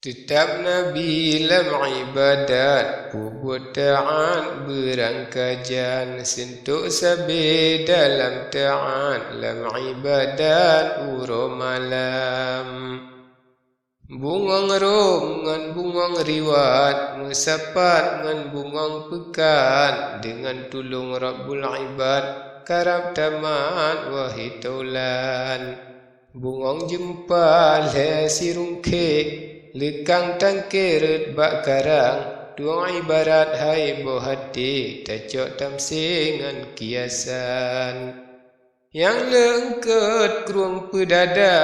Tetap Nabi lam ibadat, puput ta'an berangkajan, sentuk sabi dalam ta'an, lam ibadat uro malam. Bungang rom ngan bungang riwat, musapat ngan bungang pekan, dengan tulung Rabbul Ibad, karab taman wahai taulan. Bungang jempa le sirungke, lekang tangkirat bak karang, tuang ibarat hai bohati, tacok tamsingan kiasan. Yang lengket keruang pedada,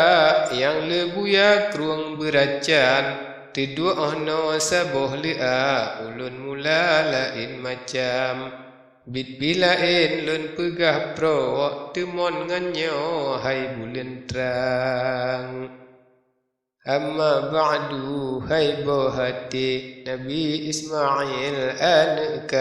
yang lebuya keruang beracan, tiduk ono saboh lea, ulun mula lain macam. Bit bilain lun pegah pro, temon nganyo hai bulan terang. Amma ba'du hai bohati, Nabi Ismail anak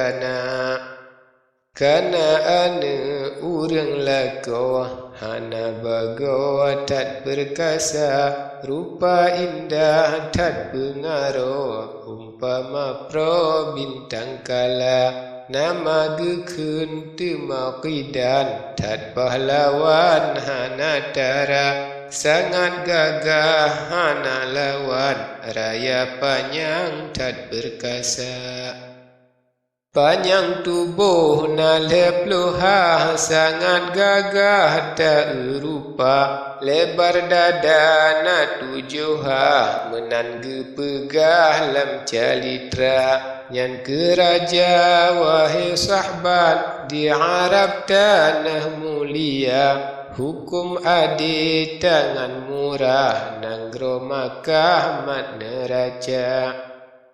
kana ane urang lako, hana bago tat berkasa, rupa indah tat pengaruh, umpama pro bintang kala, nama gekun temaqidan, tat pahlawan hana tara, sangat gagah hana lawan, raya panjang tat berkasa. Panjang tubuh na lepluha, sangat gagah tak rupa, lebar dada na tujuha, menan gepegah lam calitra. Yang keraja wahai sahabat, di Arab tanah mulia, hukum adil tangan murah, nanggro Makkah mat neraja.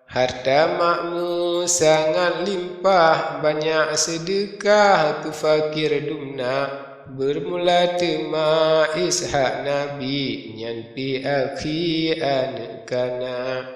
Harta makmu sangat limpah, banyak sedekah ke fakir dumna, bermula tema Ishak Nabi, nyanpi akhi anak kana.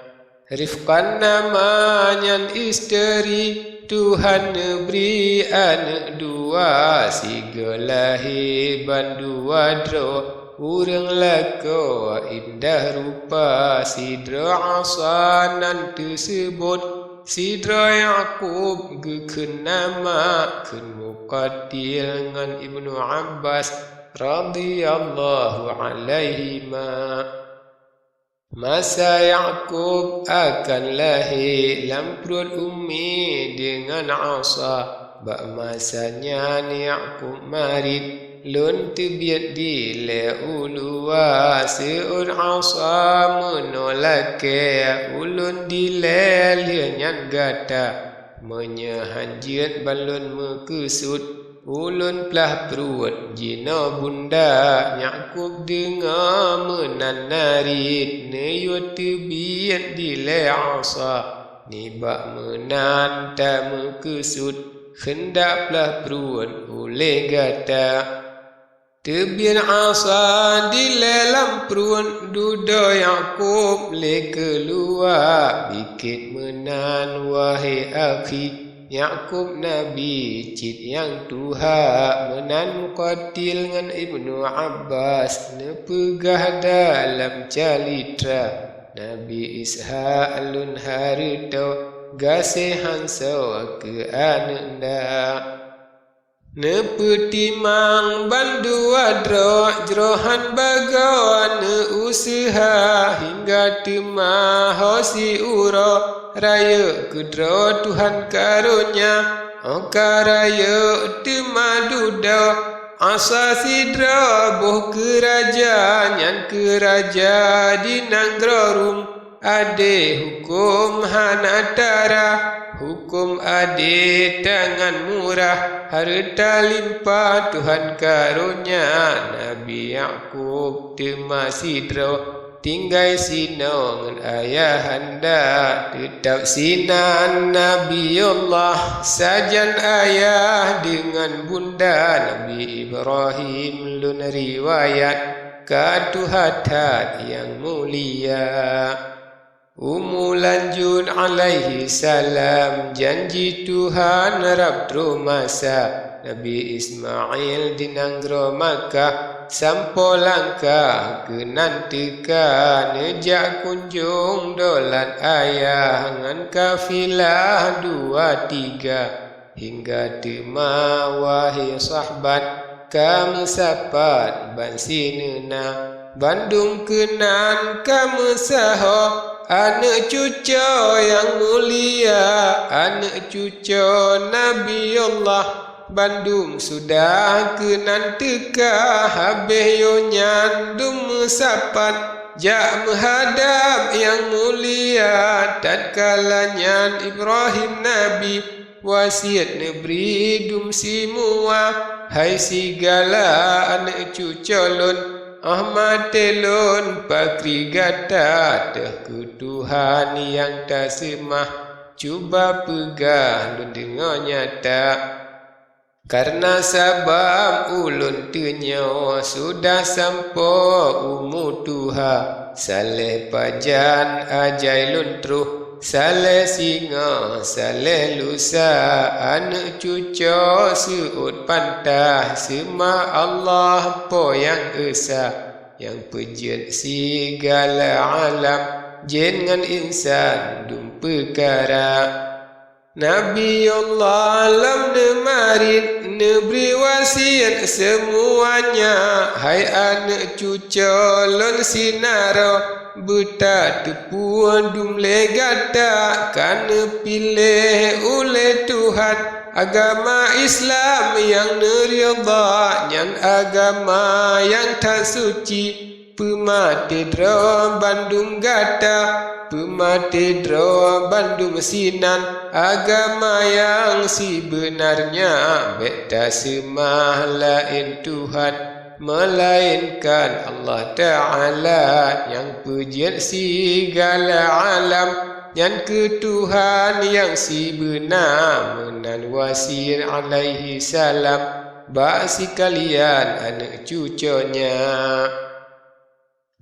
Rifqan namanya isteri, Tuhan beri anak dua, sigalahi bandua dro, urang lako indah rupa, sidra asanan tersebut, sidra Yaqub gekun nama, kun muqatil ngan Ibnu Abbas radhiyallahu alaihima. Masa Yaqub akan lahir lam perut ummi dengan asa, bak masanya ni Yaqub marid, lun terbiat di leulua, seun asa menolak ulun di lelian gata, menyahanjit balun mekesut, ulun pelah perut jina bunda. Yaqub dengar menan narit, neyut terbiat di leasa, nibak menan tak mekesut, hendak pelah perut oleh gata. Tebian asa di dalam perut duda Yaqub le keluar, bikit menan wahai akhi, Yaqub Nabi cit yang tuha, menan muqatil ngan Ibnu Abbas, nepegah dalam calitra. Nabi Ishak alun harito, gasihan sawa ke anak dah. Nepetimang bandua dro, jrohan bagawan usaha, hingga tema hosi uro, raya kudro Tuhan karunia, oka raya tema duda, asa sidra boh keraja, nyan keraja di nanggrorum, ade hukum hanatara, hukum adil tangan murah, harta limpah Tuhan karunia. Nabi Yaqub tema sidro, tinggai sino ngan ayahanda, tetap sinan Nabiyullah, sajan ayah dengan bunda. Nabi Ibrahim lun riwayat, katuhatan yang mulia. Lanjut ALAIHISSALAM, janji Tuhan Rabb masa, Nabi Ismail di nanggro Makkah, sampo langkah kenan teka nejak kunjung dolan ayah ngan kafilah 2-3 hingga tema wahai sahabat kamu sapat ban sinena Bandung kenan kamu saho anak cucu yang mulia anak cucu Nabiyullah Bandung sudah kenan teka habis yo nyandum sapat jak menghadap yang mulia tatkalanya Ibrahim Nabi wasiat negeri dum semua hai segala anak cucu lun Ahmad telun pakri gata teh ke Tuhan yang tak semah cuba pegang lun dengar nyata karena sabab ulun tenyo sudah sampo umur Tuhan saleh pajan ajai lun truh saleh singa saleh lusa anak cucu seut pantah sema Allah po yang esa yang pejat segala alam jin ngan insan dum perkara Nabiyullah alam nemarin neberi wasiat semuanya hai anak cucu lon sinaro buta tepuan dum legata kana pilih oleh Tuhan agama Islam yang nerida yang agama yang tak suci pemati dro Bandung gata pemati dro Bandung sinan agama yang sebenarnya beta semah lain Tuhan melainkan Allah Ta'ala yang pujian segala alam yang ke Tuhan yang sebenar menan wasiat alaihi salam bak sekalian anak cucunya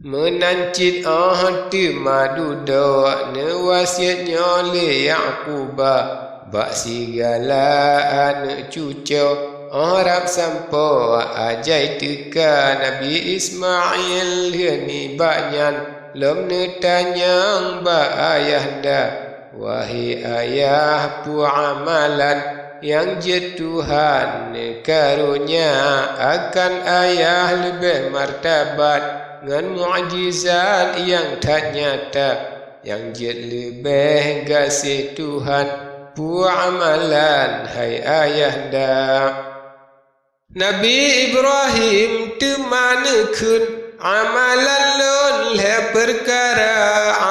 menancit hati madu doa ne wasiatnya le Yaquba bak segala anak cucu harap sampo ajai teka Nabi Ismail ni banyan lom ne tanyang ba ayahda wahai ayah pu amalan yang je Tuhan ne karunia akan ayah lebih martabat dengan mukjizat yang tak nyata yang je lebih kasih Tuhan pu amalan hai ayahda Nabi Ibrahim temanekeun amalan lon le perkara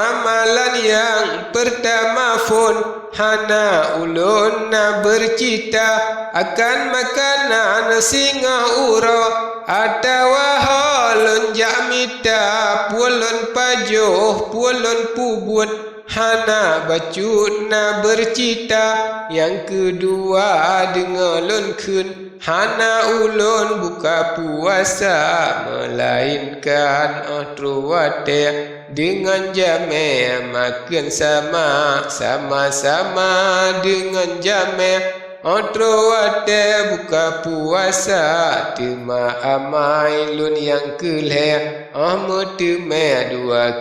amalan yang pertama pun hana ulun na bercita akan makanan singa ura atau halun jamita pulun pajuh pulun pubut hana bacut na bercita yang kedua dengalun kun hana ulun buka puasa melainkan atruwate dengan jame makan sama-sama dengan jame atruwate buka puasa tema amai lun yang keleh ahmutme dua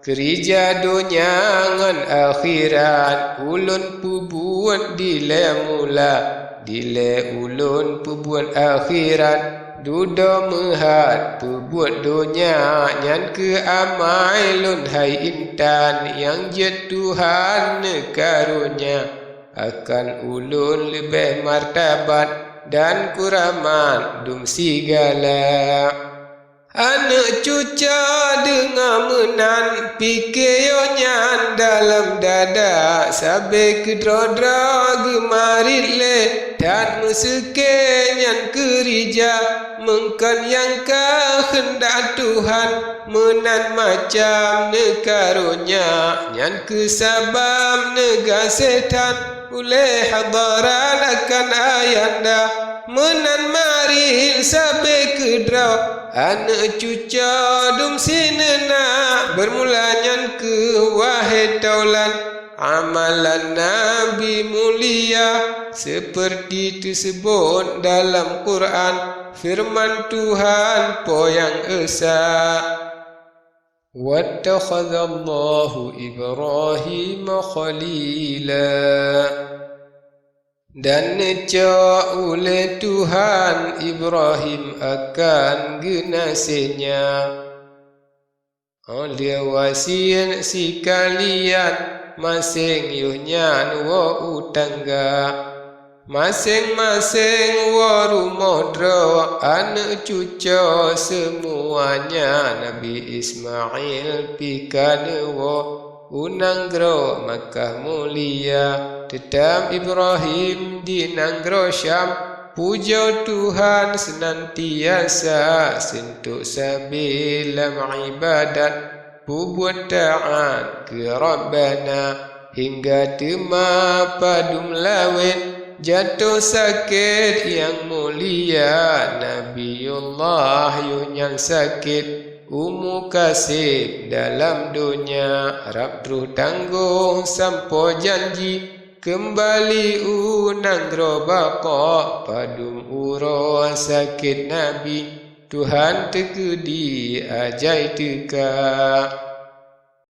kerja dunia ngan akhirat ulun pubuat dile mula dile ulun pubuat akhirat duda mehat pubuat dunia nyan ke amai lun hai intan yang jet Tuhan karunia akan ulun lebih martabat dan kuramat dum segala anak cucu dengar menan pikirnya dalam dada sampai ke drodra gemarit le dan mesekenyan kerja mengkan yang kehendak Tuhan menan macam nekarunya yang kesabam nega setan oleh hadaran akan ayanda menan mari sampai ke draw anak cucu dum sinena bermulanya ke wahai taulan amalan Nabi mulia seperti disebut dalam Quran firman Tuhan po yang esa. Wattakhadallahu Ibrahim khalila, dan necak oleh Tuhan Ibrahim akan genasinya. Dia wasiat sekalian masing yuhnya wa utangga, masing-masing wa rumodro anak cucu semuanya. Nabi Ismail pikan wa unanggro Makkah mulia, tetap Ibrahim di nanggro Syam, puja Tuhan senantiasa sentuk sabilam ibadat, buat taat ke Rabbana hingga tema padum lawin. Jatuh sakit yang mulia Nabiyullah yang sakit kasih dalam dunia, harap terus tanggung sampai janji kembali unang baka padum uro sakit Nabi Tuhan tegedi ajai teka.